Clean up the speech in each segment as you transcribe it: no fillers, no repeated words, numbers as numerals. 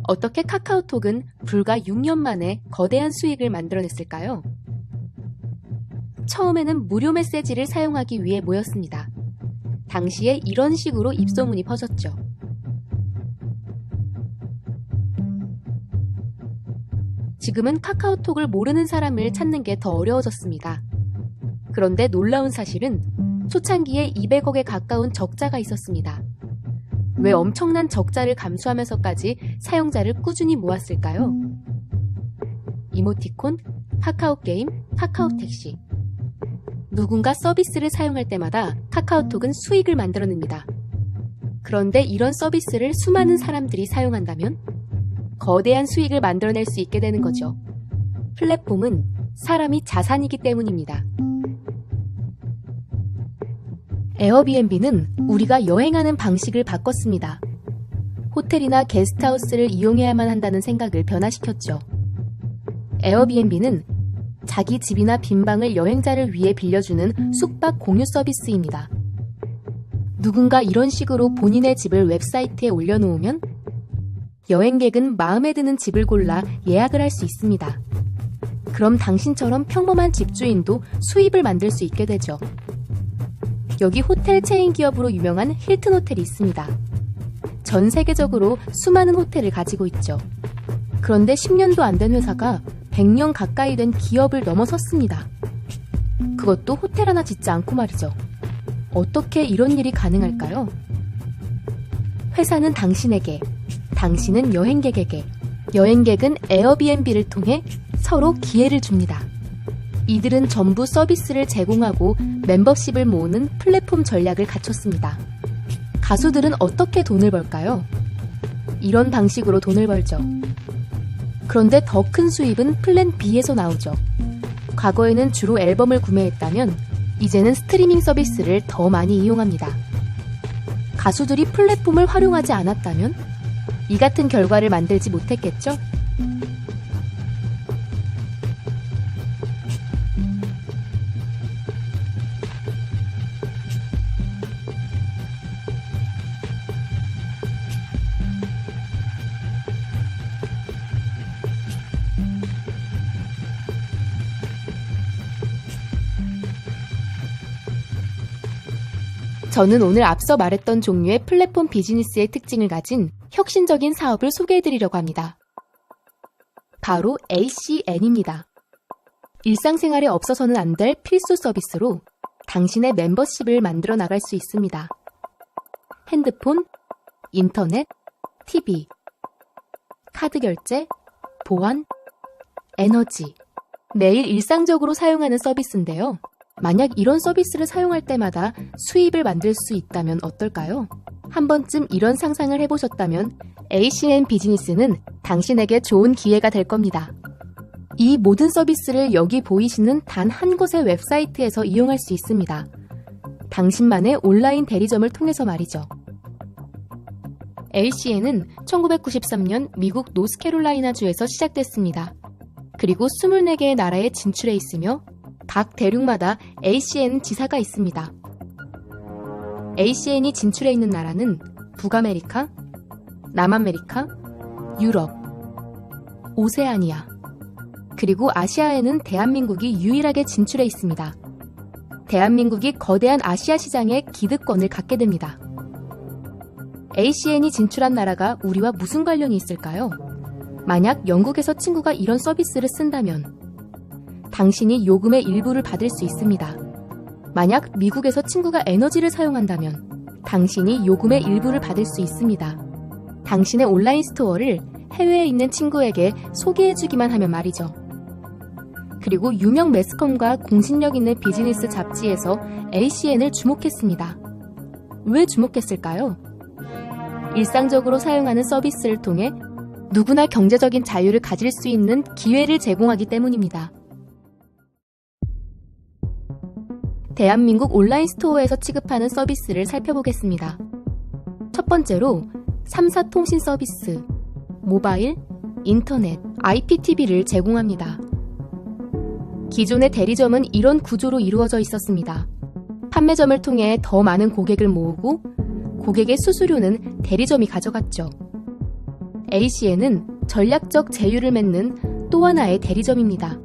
어떻게 카카오톡은 불과 6년 만에 거대한 수익을 만들어냈을까요? 처음에는 무료 메시지를 사용하기 위해 모였습니다. 당시에 이런 식으로 입소문이 퍼졌죠. 지금은 카카오톡을 모르는 사람을 찾는 게 더 어려워졌습니다. 그런데 놀라운 사실은 초창기에 200억에 가까운 적자가 있었습니다. 왜 엄청난 적자를 감수하면서까지 사용자를 꾸준히 모았을까요? 이모티콘, 카카오게임, 카카오택시. 누군가 서비스를 사용할 때마다 카카오톡은 수익을 만들어냅니다. 그런데 이런 서비스를 수많은 사람들이 사용한다면 거대한 수익을 만들어낼 수 있게 되는 거죠. 플랫폼은 사람이 자산이기 때문입니다. 에어비앤비는 우리가 여행하는 방식을 바꿨습니다. 호텔이나 게스트하우스를 이용해야만 한다는 생각을 변화시켰죠. 에어비앤비는 자기 집이나 빈방을 여행자를 위해 빌려주는 숙박 공유 서비스입니다. 누군가 이런 식으로 본인의 집을 웹사이트에 올려놓으면 여행객은 마음에 드는 집을 골라 예약을 할 수 있습니다. 그럼 당신처럼 평범한 집주인도 수입을 만들 수 있게 되죠. 여기 호텔 체인 기업으로 유명한 힐튼 호텔이 있습니다. 전 세계적으로 수많은 호텔을 가지고 있죠. 그런데 10년도 안 된 회사가 100년 가까이 된 기업을 넘어섰습니다. 그것도 호텔 하나 짓지 않고 말이죠. 어떻게 이런 일이 가능할까요? 회사는 당신에게, 당신은 여행객에게, 여행객은 에어비앤비를 통해 서로 기회를 줍니다. 이들은 전부 서비스를 제공하고 멤버십을 모으는 플랫폼 전략을 갖췄습니다. 가수들은 어떻게 돈을 벌까요? 이런 방식으로 돈을 벌죠. 그런데 더 큰 수입은 플랜 B에서 나오죠. 과거에는 주로 앨범을 구매했다면 이제는 스트리밍 서비스를 더 많이 이용합니다. 가수들이 플랫폼을 활용하지 않았다면 이 같은 결과를 만들지 못했겠죠? 저는 오늘 앞서 말했던 종류의 플랫폼 비즈니스의 특징을 가진 혁신적인 사업을 소개해드리려고 합니다. 바로 ACN입니다. 일상생활에 없어서는 안 될 필수 서비스로 당신의 멤버십을 만들어 나갈 수 있습니다. 핸드폰, 인터넷, TV, 카드 결제, 보안, 에너지. 매일 일상적으로 사용하는 서비스인데요. 만약 이런 서비스를 사용할 때마다 수입을 만들 수 있다면 어떨까요? 한 번쯤 이런 상상을 해보셨다면 ACN 비즈니스는 당신에게 좋은 기회가 될 겁니다. 이 모든 서비스를 여기 보이시는 단 한 곳의 웹사이트에서 이용할 수 있습니다. 당신만의 온라인 대리점을 통해서 말이죠. ACN은 1993년 미국 노스캐롤라이나주에서 시작됐습니다. 그리고 24개의 나라에 진출해 있으며 각 대륙마다 ACN 지사가 있습니다. ACN이 진출해 있는 나라는 북아메리카, 남아메리카, 유럽, 오세아니아, 그리고 아시아에는 대한민국이 유일하게 진출해 있습니다. 대한민국이 거대한 아시아 시장의 기득권을 갖게 됩니다. ACN이 진출한 나라가 우리와 무슨 관련이 있을까요? 만약 영국에서 친구가 이런 서비스를 쓴다면 당신이 요금의 일부를 받을 수 있습니다. 만약 미국에서 친구가 에너지를 사용한다면 당신이 요금의 일부를 받을 수 있습니다. 당신의 온라인 스토어를 해외에 있는 친구에게 소개해주기만 하면 말이죠. 그리고 유명 매스컴과 공신력 있는 비즈니스 잡지에서 ACN을 주목했습니다. 왜 주목했을까요? 일상적으로 사용하는 서비스를 통해 누구나 경제적인 자유를 가질 수 있는 기회를 제공하기 때문입니다. 대한민국 온라인 스토어에서 취급하는 서비스를 살펴보겠습니다. 첫 번째로 3사 통신 서비스, 모바일, 인터넷, IPTV를 제공합니다. 기존의 대리점은 이런 구조로 이루어져 있었습니다. 판매점을 통해 더 많은 고객을 모으고 고객의 수수료는 대리점이 가져갔죠. ACN은 전략적 제휴를 맺는 또 하나의 대리점입니다.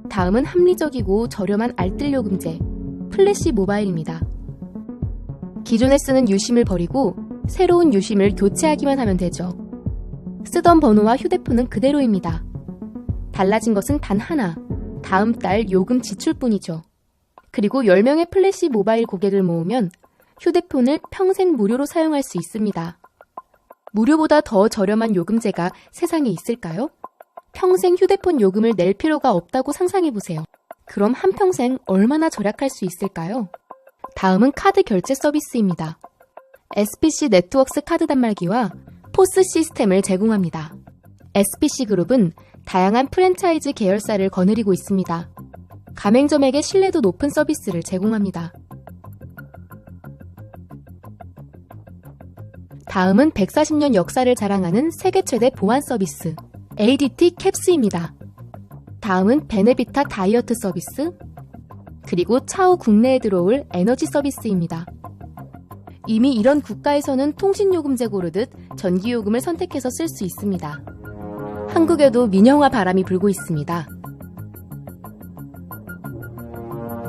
다음은 합리적이고 저렴한 알뜰 요금제, 플래시 모바일입니다. 기존에 쓰는 유심을 버리고 새로운 유심을 교체하기만 하면 되죠. 쓰던 번호와 휴대폰은 그대로입니다. 달라진 것은 단 하나, 다음 달 요금 지출뿐이죠. 그리고 10명의 플래시 모바일 고객을 모으면 휴대폰을 평생 무료로 사용할 수 있습니다. 무료보다 더 저렴한 요금제가 세상에 있을까요? 평생 휴대폰 요금을 낼 필요가 없다고 상상해보세요. 그럼 한평생 얼마나 절약할 수 있을까요? 다음은 카드 결제 서비스입니다. SPC 네트워크스 카드 단말기와 포스 시스템을 제공합니다. SPC그룹은 다양한 프랜차이즈 계열사를 거느리고 있습니다. 가맹점에게 신뢰도 높은 서비스를 제공합니다. 다음은 140년 역사를 자랑하는 세계 최대 보안 서비스, ADT 캡스입니다. 다음은 베네비타 다이어트 서비스, 그리고 차후 국내에 들어올 에너지 서비스입니다. 이미 이런 국가에서는 통신요금제 고르듯 전기요금을 선택해서 쓸 수 있습니다. 한국에도 민영화 바람이 불고 있습니다.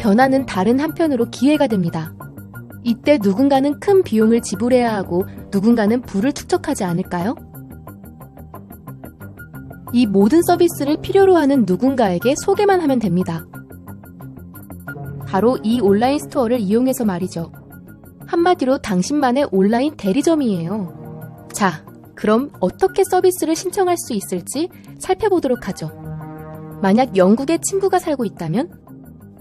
변화는 다른 한편으로 기회가 됩니다. 이때 누군가는 큰 비용을 지불해야 하고 누군가는 부를 축적하지 않을까요? 이 모든 서비스를 필요로 하는 누군가에게 소개만 하면 됩니다. 바로 이 온라인 스토어를 이용해서 말이죠. 한마디로 당신만의 온라인 대리점이에요. 자, 그럼 어떻게 서비스를 신청할 수 있을지 살펴보도록 하죠. 만약 영국에 친구가 살고 있다면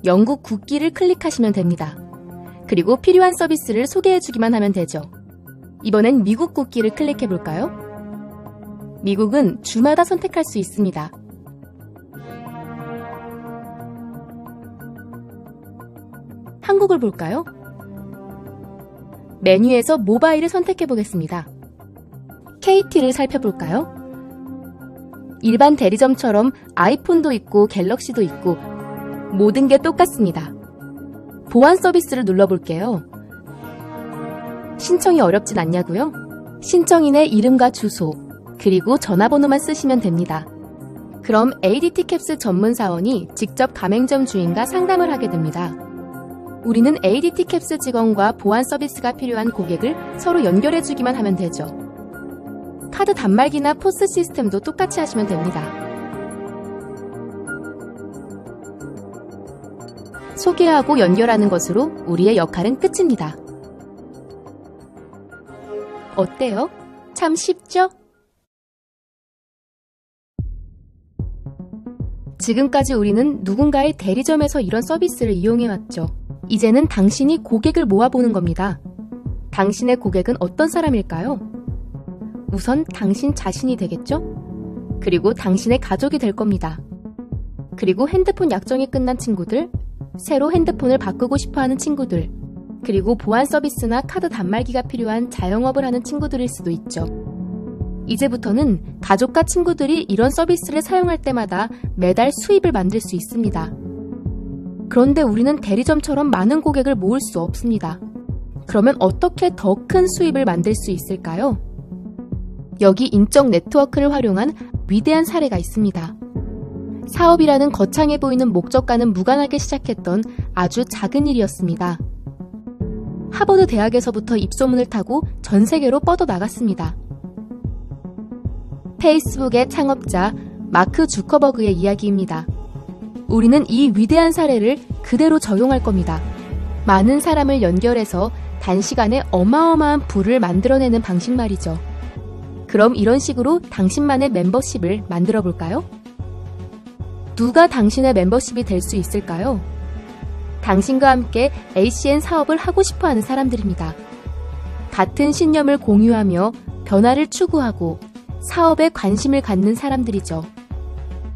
영국 국기를 클릭하시면 됩니다. 그리고 필요한 서비스를 소개해주기만 하면 되죠. 이번엔 미국 국기를 클릭해볼까요? 미국은 주마다 선택할 수 있습니다. 한국을 볼까요? 메뉴에서 모바일을 선택해보겠습니다. KT를 살펴볼까요? 일반 대리점처럼 아이폰도 있고 갤럭시도 있고 모든 게 똑같습니다. 보안 서비스를 눌러볼게요. 신청이 어렵진 않냐고요? 신청인의 이름과 주소, 그리고 전화번호만 쓰시면 됩니다. 그럼 ADT 캡스 전문 사원이 직접 가맹점 주인과 상담을 하게 됩니다. 우리는 ADT 캡스 직원과 보안 서비스가 필요한 고객을 서로 연결해주기만 하면 되죠. 카드 단말기나 포스 시스템도 똑같이 하시면 됩니다. 소개하고 연결하는 것으로 우리의 역할은 끝입니다. 어때요? 참 쉽죠? 지금까지 우리는 누군가의 대리점에서 이런 서비스를 이용해왔죠. 이제는 당신이 고객을 모아보는 겁니다. 당신의 고객은 어떤 사람일까요? 우선 당신 자신이 되겠죠? 그리고 당신의 가족이 될 겁니다. 그리고 핸드폰 약정이 끝난 친구들, 새로 핸드폰을 바꾸고 싶어하는 친구들, 그리고 보안 서비스나 카드 단말기가 필요한 자영업을 하는 친구들일 수도 있죠. 이제부터는 가족과 친구들이 이런 서비스를 사용할 때마다 매달 수입을 만들 수 있습니다. 그런데 우리는 대리점처럼 많은 고객을 모을 수 없습니다. 그러면 어떻게 더 큰 수입을 만들 수 있을까요? 여기 인적 네트워크를 활용한 위대한 사례가 있습니다. 사업이라는 거창해 보이는 목적과는 무관하게 시작했던 아주 작은 일이었습니다. 하버드 대학에서부터 입소문을 타고 전 세계로 뻗어나갔습니다. 페이스북의 창업자 마크 주커버그의 이야기입니다. 우리는 이 위대한 사례를 그대로 적용할 겁니다. 많은 사람을 연결해서 단시간에 어마어마한 부를 만들어내는 방식 말이죠. 그럼 이런 식으로 당신만의 멤버십을 만들어 볼까요? 누가 당신의 멤버십이 될 수 있을까요? 당신과 함께 ACN 사업을 하고 싶어하는 사람들입니다. 같은 신념을 공유하며 변화를 추구하고 사업에 관심을 갖는 사람들이죠.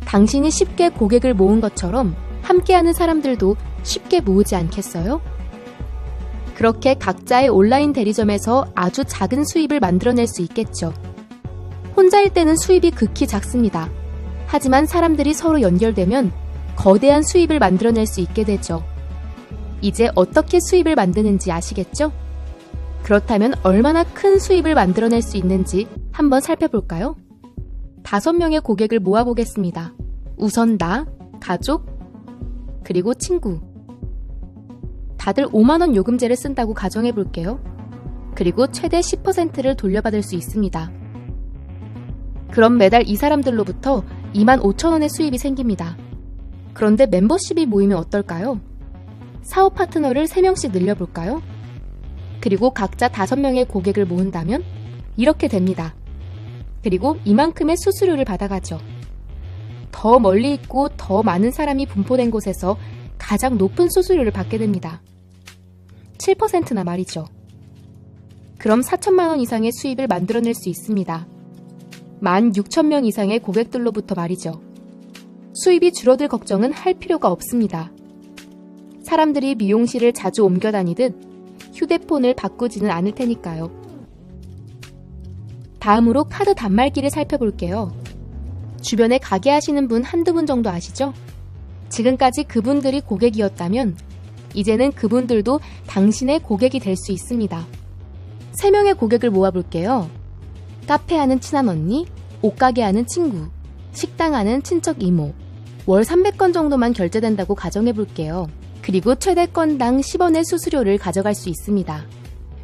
당신이 쉽게 고객을 모은 것처럼 함께하는 사람들도 쉽게 모으지 않겠어요? 그렇게 각자의 온라인 대리점에서 아주 작은 수입을 만들어낼 수 있겠죠. 혼자일 때는 수입이 극히 작습니다. 하지만 사람들이 서로 연결되면 거대한 수입을 만들어낼 수 있게 되죠. 이제 어떻게 수입을 만드는지 아시겠죠? 그렇다면 얼마나 큰 수입을 만들어낼 수 있는지 한번 살펴볼까요? 5명의 고객을 모아보겠습니다. 우선 나, 가족, 그리고 친구. 다들 5만원 요금제를 쓴다고 가정해볼게요. 그리고 최대 10%를 돌려받을 수 있습니다. 그럼 매달 이 사람들로부터 25,000원의 수입이 생깁니다. 그런데 멤버십이 모이면 어떨까요? 사업 파트너를 3명씩 늘려볼까요? 그리고 각자 5명의 고객을 모은다면 이렇게 됩니다. 그리고 이만큼의 수수료를 받아가죠. 더 멀리 있고 더 많은 사람이 분포된 곳에서 가장 높은 수수료를 받게 됩니다. 7%나 말이죠. 그럼 4천만원 이상의 수입을 만들어낼 수 있습니다. 16,000명 이상의 고객들로부터 말이죠. 수입이 줄어들 걱정은 할 필요가 없습니다. 사람들이 미용실을 자주 옮겨 다니듯 휴대폰을 바꾸지는 않을 테니까요. 다음으로 카드 단말기를 살펴볼게요. 주변에 가게 하시는 분 한두 분 정도 아시죠? 지금까지 그분들이 고객이었다면 이제는 그분들도 당신의 고객이 될 수 있습니다. 3명의 고객을 모아볼게요. 카페 하는 친한 언니, 옷가게 하는 친구, 식당 하는 친척 이모. 월 300건 정도만 결제된다고 가정해볼게요. 그리고 최대 건당 10원의 수수료를 가져갈 수 있습니다.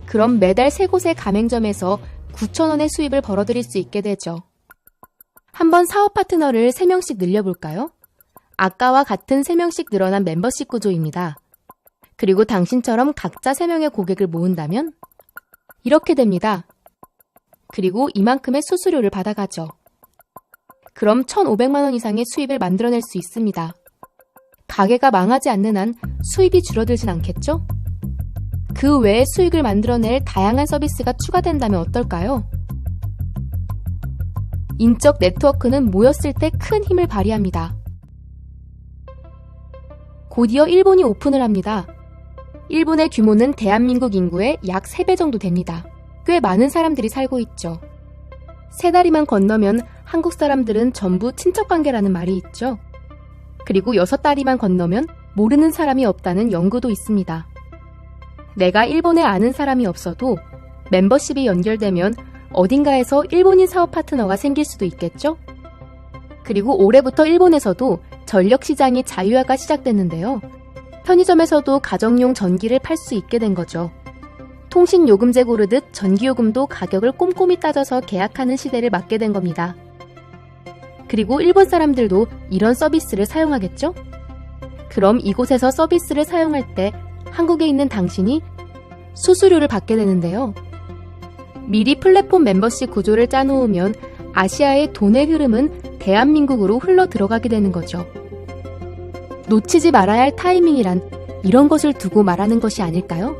그럼 매달 3곳의 가맹점에서 9,000원의 수입을 벌어들일 수 있게 되죠. 한번 사업 파트너를 3명씩 늘려볼까요? 아까와 같은 3명씩 늘어난 멤버십 구조입니다. 그리고 당신처럼 각자 3명의 고객을 모은다면 이렇게 됩니다. 그리고 이만큼의 수수료를 받아가죠. 그럼 1,500만원 이상의 수입을 만들어낼 수 있습니다. 가게가 망하지 않는 한 수입이 줄어들진 않겠죠? 그 외에 수익을 만들어낼 다양한 서비스가 추가된다면 어떨까요? 인적 네트워크는 모였을 때 큰 힘을 발휘합니다. 곧이어 일본이 오픈을 합니다. 일본의 규모는 대한민국 인구의 약 3배 정도 됩니다. 꽤 많은 사람들이 살고 있죠. 3다리만 건너면 한국 사람들은 전부 친척관계라는 말이 있죠. 그리고 6다리만 건너면 모르는 사람이 없다는 연구도 있습니다. 내가 일본에 아는 사람이 없어도 멤버십이 연결되면 어딘가에서 일본인 사업 파트너가 생길 수도 있겠죠? 그리고 올해부터 일본에서도 전력시장이 자유화가 시작됐는데요. 편의점에서도 가정용 전기를 팔 수 있게 된 거죠. 통신요금제 고르듯 전기요금도 가격을 꼼꼼히 따져서 계약하는 시대를 맞게 된 겁니다. 그리고 일본 사람들도 이런 서비스를 사용하겠죠? 그럼 이곳에서 서비스를 사용할 때 한국에 있는 당신이 수수료를 받게 되는데요. 미리 플랫폼 멤버십 구조를 짜놓으면 아시아의 돈의 흐름은 대한민국으로 흘러 들어가게 되는 거죠. 놓치지 말아야 할 타이밍이란 이런 것을 두고 말하는 것이 아닐까요?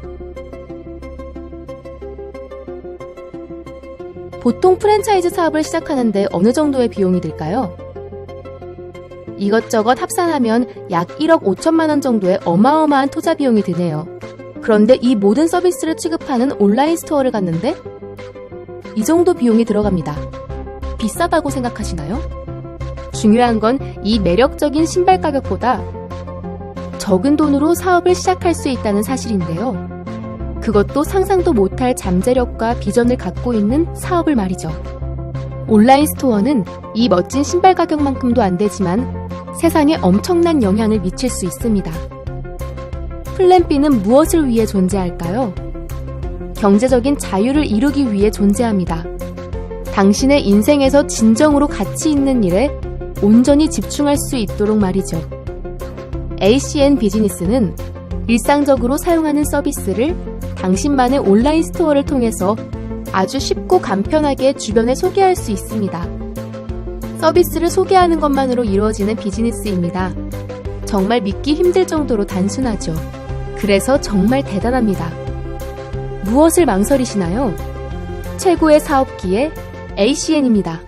보통 프랜차이즈 사업을 시작하는데 어느 정도의 비용이 들까요? 이것저것 합산하면 약 1억 5천만 원 정도의 어마어마한 투자 비용이 드네요. 그런데 이 모든 서비스를 취급하는 온라인 스토어를 갔는데 이 정도 비용이 들어갑니다. 비싸다고 생각하시나요? 중요한 건 이 매력적인 신발 가격보다 적은 돈으로 사업을 시작할 수 있다는 사실인데요. 그것도 상상도 못할 잠재력과 비전을 갖고 있는 사업을 말이죠. 온라인 스토어는 이 멋진 신발 가격만큼도 안 되지만 세상에 엄청난 영향을 미칠 수 있습니다. 플랜 B는 무엇을 위해 존재할까요? 경제적인 자유를 이루기 위해 존재합니다. 당신의 인생에서 진정으로 가치 있는 일에 온전히 집중할 수 있도록 말이죠. ACN 비즈니스는 일상적으로 사용하는 서비스를 당신만의 온라인 스토어를 통해서 아주 쉽고 간편하게 주변에 소개할 수 있습니다. 서비스를 소개하는 것만으로 이루어지는 비즈니스입니다. 정말 믿기 힘들 정도로 단순하죠. 그래서 정말 대단합니다. 무엇을 망설이시나요? 최고의 사업기회 ACN입니다.